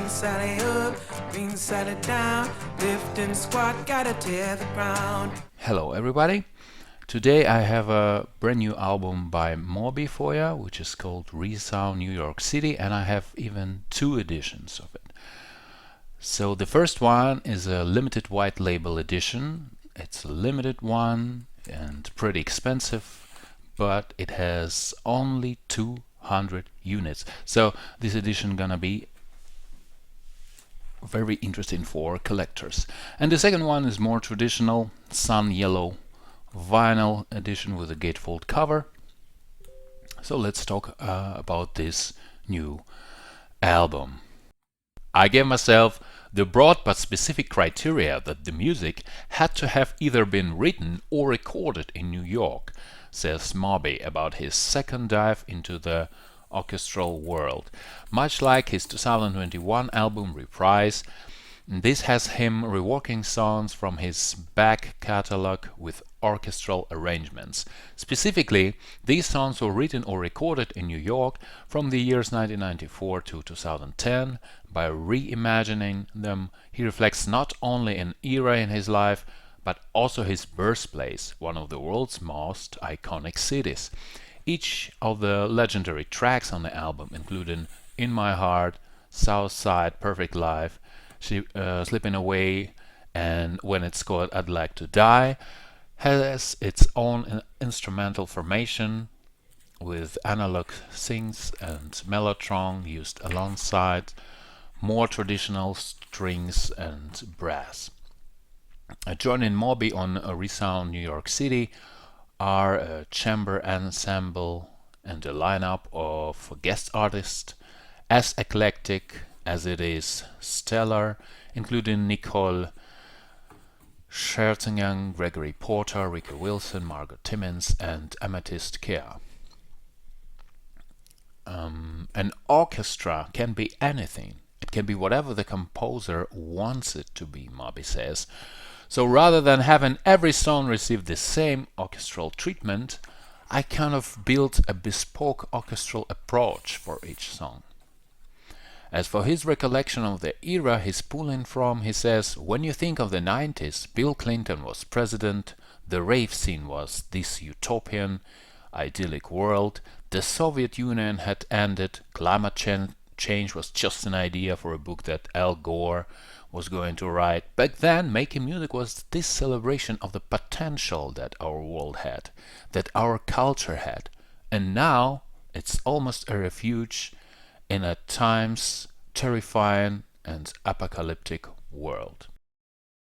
green side up, green side down, lift and squat, gotta tear the ground. Hello everybody. Today I have a brand new album by Moby for you, which is called Resound New York City, and I have even two editions of it. So the first one is a limited white label edition. It's a limited one and pretty expensive, but it has only 200 units. So this edition gonna be very interesting for collectors. And the second one is more traditional, sun yellow vinyl edition with a gatefold cover. So let's talk about this new album. I gave myself the broad but specific criteria that the music had to have either been written or recorded in New York, says Moby about his second dive into the orchestral world. Much like his 2021 album Reprise, this has him reworking songs from his back catalog with orchestral arrangements. Specifically, these songs were written or recorded in New York from the years 1994 to 2010. By reimagining them, he reflects not only an era in his life, but also his birthplace, one of the world's most iconic cities. Each of the legendary tracks on the album, including In My Heart, Southside, Perfect Life, Slipping Away, and When It's Called I'd Like to Die, has its own instrumental formation with analog synths and mellotron used alongside more traditional strings and brass. Joining Moby on Resound New York City are a chamber ensemble and a lineup of guest artists as eclectic as it is stellar, including Nicole Scherzinger, Gregory Porter, Ricky Wilson, Margot Timmins, and Amethyst Kea. An orchestra can be anything. It can be whatever the composer wants it to be, Moby says. So rather than having every song receive the same orchestral treatment, I kind of built a bespoke orchestral approach for each song. As for his recollection of the era he's pulling from, he says, when you think of the 90s, Bill Clinton was president, the rave scene was this utopian, idyllic world, the Soviet Union had ended, climate change was just an idea for a book that Al Gore was going to write. Back then, making music was this celebration of the potential that our world had, that our culture had. And now, it's almost a refuge in a times terrifying and apocalyptic world.